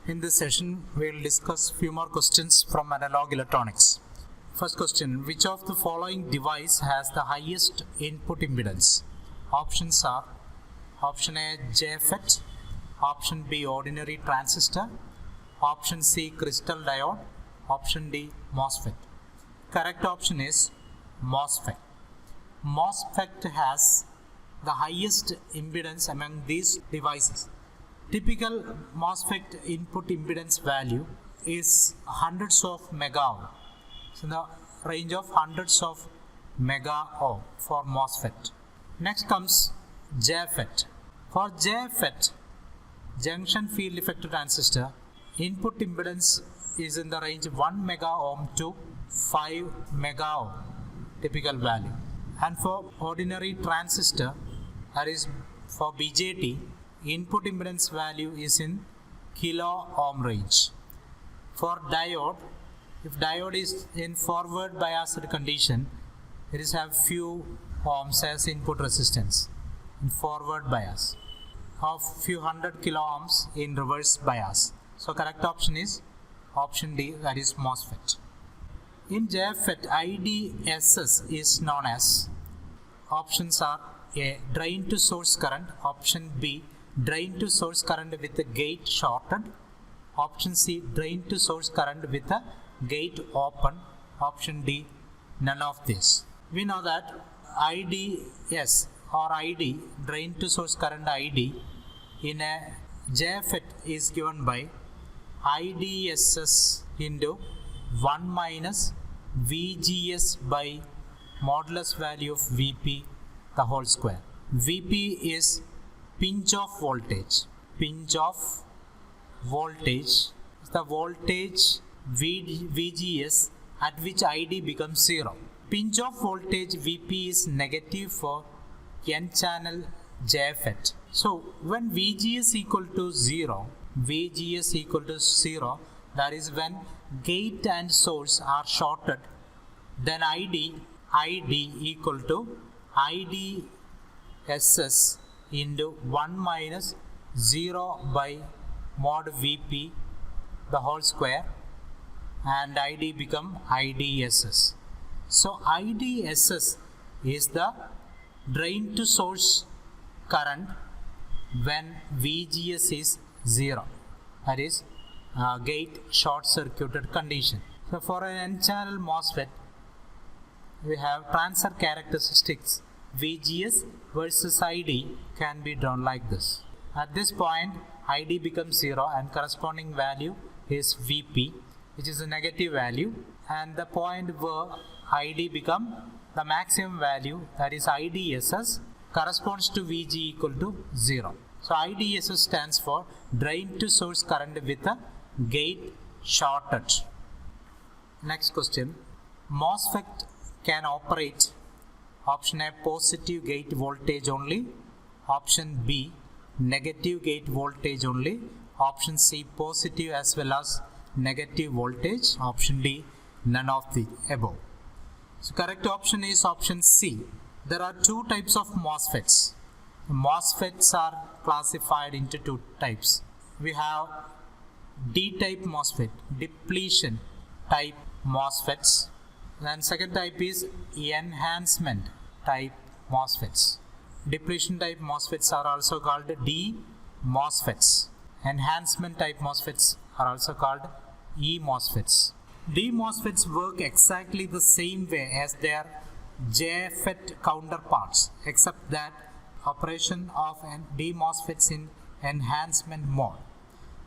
In this session, we will discuss few more questions from analog electronics. First question, which of the following device has the highest input impedance? Options are option A JFET, option B ordinary transistor, option C crystal diode, option D MOSFET. Correct option is MOSFET. MOSFET has the highest impedance among these devices. Typical MOSFET input impedance value is hundreds of mega ohm. So in the range of hundreds of mega ohm for MOSFET. Next comes JFET. For JFET, junction field effector transistor, input impedance is in the range of 1 mega ohm to 5 mega ohm, typical value. And for ordinary transistor, that is for BJT, input impedance value is in kilo ohm range. For diode, if diode is in forward biased condition, it is have few ohms as input resistance in forward bias, of few hundred kilo ohms in reverse bias. So correct option is option D, that is MOSFET. In JFET, IDSS is known as, options are A drain to source current, option B drain to source current with the gate shorted, option C drain to source current with a gate open, option D none of this. We know that IDS or ID, drain to source current ID, in a JFET is given by IDSS into 1 minus VGS by modulus value of VP the whole square. VP is pinch of voltage. Pinch of voltage is the voltage VGS at which ID becomes 0. Pinch of voltage VP is negative for N-channel JFET. So when VGS equal to 0, VGS equal to 0, that is when gate and source are shorted, then ID equal to IDSS into 1 minus 0 by mod VP the whole square, and ID become IDSS. So IDSS is the drain to source current when VGS is 0, that is gate short circuited condition. So for an N-channel MOSFET, we have transfer characteristics VGS versus ID can be drawn like this. At this point, ID becomes 0 and corresponding value is VP, which is a negative value, and the point where ID become the maximum value, that is IDSS, corresponds to VG equal to 0. So IDSS stands for drain to source current with a gate shorted. Next question, MOSFET can operate, option A positive gate voltage only, option B negative gate voltage only, option C positive as well as negative voltage, option D none of the above. So correct option is option C. There are two types of MOSFETs. MOSFETs are classified into two types. We have D-type MOSFET, depletion type MOSFETs. Then second type is enhancement type MOSFETs. Depletion type MOSFETs are also called D-MOSFETs. Enhancement type MOSFETs are also called E-MOSFETs. D-MOSFETs work exactly the same way as their JFET counterparts, except that operation of D-MOSFETs in enhancement mode.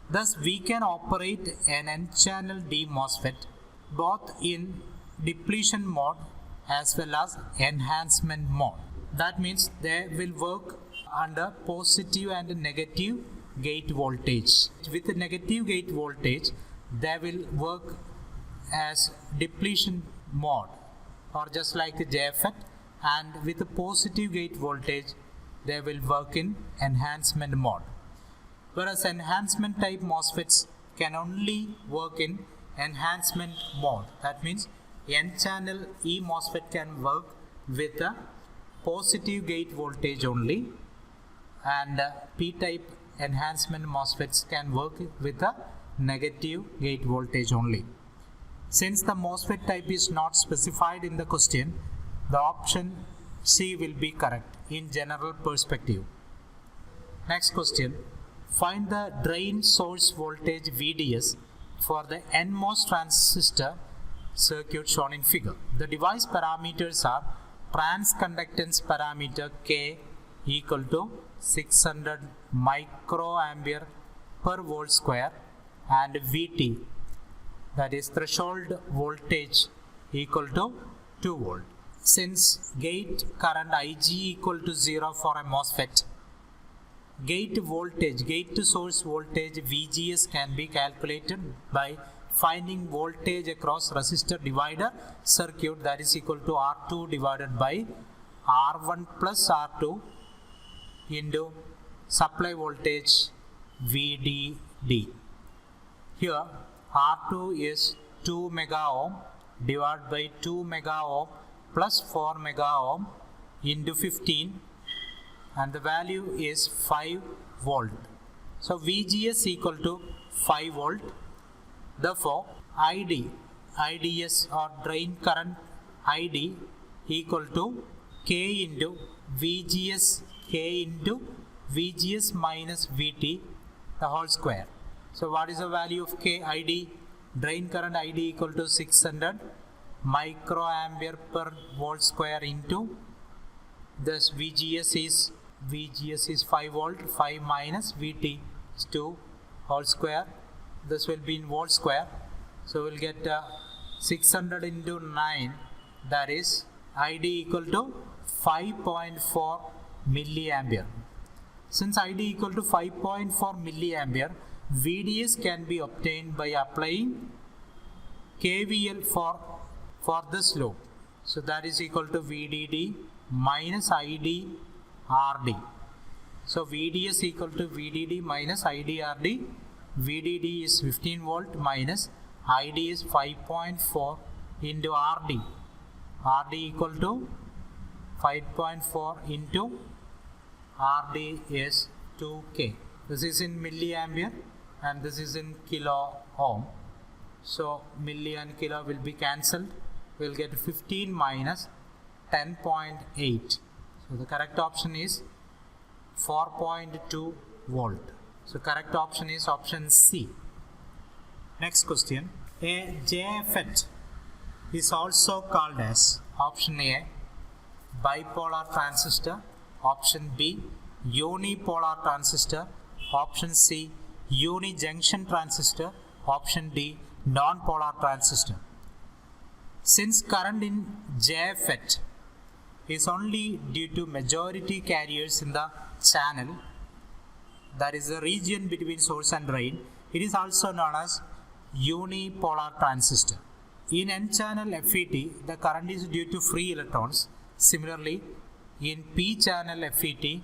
Thus, we can operate an N-channel D-MOSFET both in depletion mode as well as enhancement mode. That means they will work under positive and negative gate voltage. With the negative gate voltage, they will work as depletion mode, or just like the JFET, and with the positive gate voltage, they will work in enhancement mode. Whereas enhancement type MOSFETs can only work in enhancement mode. That means N-channel E-MOSFET can work with a positive gate voltage only, and P-type enhancement MOSFETs can work with a negative gate voltage only. Since the MOSFET type is not specified in the question, the option C will be correct in general perspective. Next question. Find the drain source voltage VDS for the NMOS transistor circuit shown in figure. The device parameters are transconductance parameter K equal to 600 microampere per volt square and VT, that is threshold voltage, equal to 2 volt. Since gate current IG equal to 0 for a MOSFET, gate to source voltage VGS can be calculated by finding voltage across resistor divider circuit, that is equal to R2 divided by R1 plus R2 into supply voltage VDD. Here R2 is 2 mega ohm divided by 2 mega ohm plus 4 mega ohm into 15, and the value is 5 volt. So VGS equal to 5 volt. Therefore IDS or drain current ID equal to K into VGS minus VT the whole square. So what is the value of K ID? Drain current ID equal to 600 microampere per volt square into this VGS is 5 volt, 5 minus VT is 2 whole square. This will be in volt square. So we'll get 600 into 9, that is ID equal to 5.4 milliampere. Since ID equal to 5.4 milliampere, VDS can be obtained by applying KVL for this loop. So that is equal to VDD minus ID RD. So VDS equal to VDD minus ID RD. VDD is 15 volt minus ID is 5.4 into RD. RD equal to 5.4 into RD is 2K. This is in milliampere and this is in kilo ohm. So milli and kilo will be cancelled. We will get 15 minus 10.8. So the correct option is 4.2 volt. So correct option is option C. Next question. A JFET is also called as option A bipolar transistor, option B unipolar transistor, option C unijunction transistor, option D non-polar transistor. Since current in JFET is only due to majority carriers in the channel, that is the region between source and drain, it is also known as unipolar transistor. In N-channel FET, the current is due to free electrons. Similarly, in P-channel FET,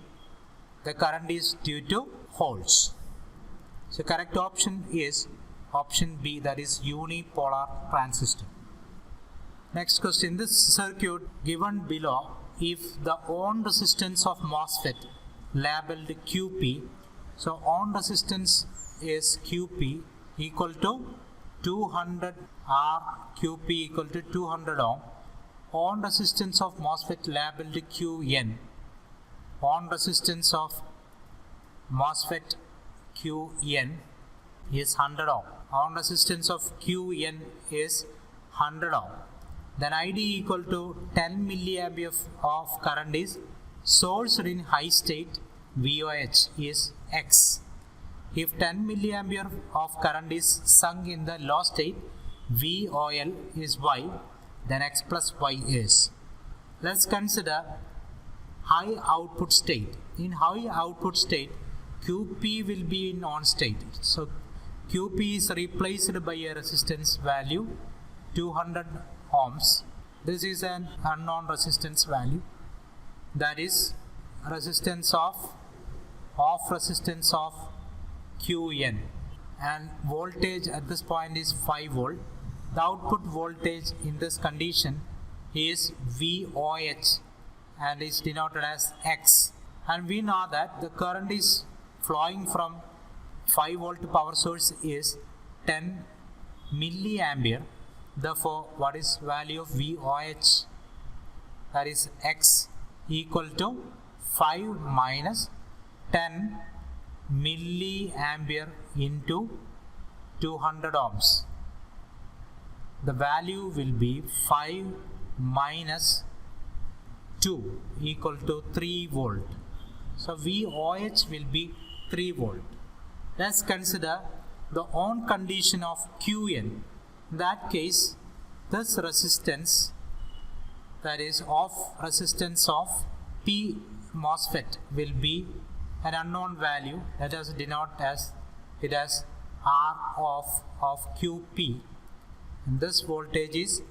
the current is due to holes. So correct option is option B, that is unipolar transistor. Next question. This circuit given below, if the on resistance of MOSFET labeled QP, so on resistance is QP equal to 200 R, QP equal to 200 ohm. On resistance of MOSFET labeled QN, on resistance of MOSFET QN is 100 ohm. On resistance of QN is 100 ohm. Then ID equal to 10 milliampere of current is sourced in high state, VOH is X. If 10 milliampere of current is sunk in the low state, VOL is Y, then X plus Y is. Let's consider high output state. In high output state, QP will be in on state. So QP is replaced by a resistance value 200 ohms. This is an unknown resistance value, that is resistance of resistance of QN, and voltage at this point is 5 volt. The output voltage in this condition is VOH and is denoted as X, and we know that the current is flowing from 5 volt power source is 10 milliampere. Therefore, what is value of VOH? That is X equal to 5 minus 10 milliampere into 200 ohms. The value will be 5 minus 2 equal to 3 volt. So VOH will be 3 volt. Let's consider the on condition of Qn. In that case, this resistance, that is of resistance of P MOSFET, will be an unknown value. Let us denote as it as R of QP. And this voltage is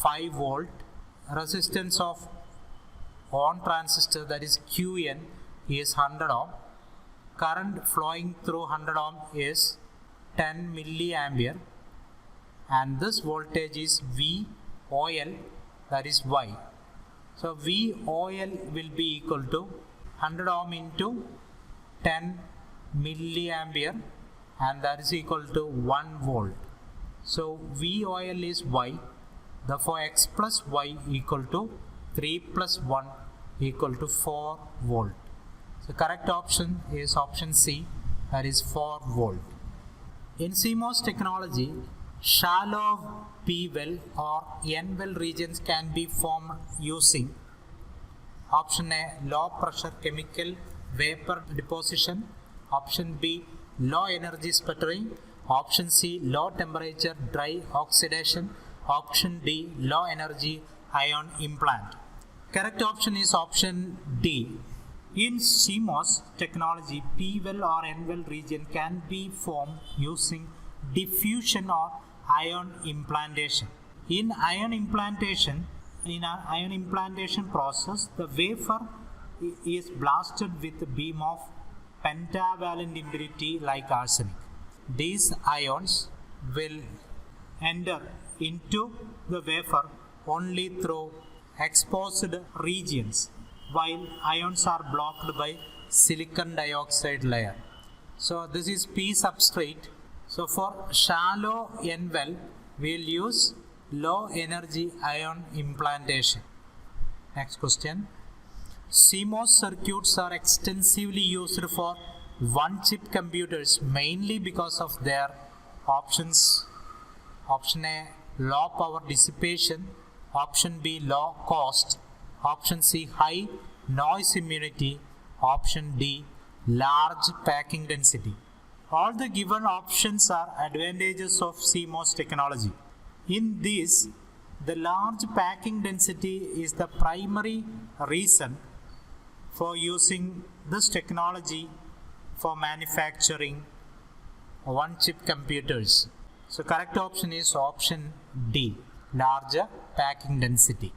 5 volt. Resistance of on transistor, that is Qn, is 100 ohm. Current flowing through 100 ohm is 10 milliampere, and this voltage is VOL, that is Y. So VOL will be equal to 100 ohm into 10 milliampere, and that is equal to 1 volt. So VOL is Y. Therefore X plus Y equal to 3 plus 1 equal to 4 volt. The correct option is option C, that is 4 volt. In CMOS technology, shallow P well or N well regions can be formed using option A, low pressure chemical vapor deposition, option B, low energy sputtering, option C, low temperature dry oxidation, option D, low energy ion implant. Correct option is option D. In CMOS technology, P well or N well region can be formed using diffusion or ion implantation. In ion implantation process, the wafer is blasted with a beam of pentavalent impurity like arsenic. These ions will enter into the wafer only through exposed regions, while ions are blocked by silicon dioxide layer. So this is P substrate. So for shallow N well, we will use low energy ion implantation. Next question. CMOS circuits are extensively used for one-chip computers mainly because of their options. Option A, low power dissipation. Option B, low cost. Option C, high noise immunity. Option D, large packing density. All the given options are advantages of CMOS technology. In this, the large packing density is the primary reason for using this technology for manufacturing one-chip computers. So correct option is option D, larger packing density.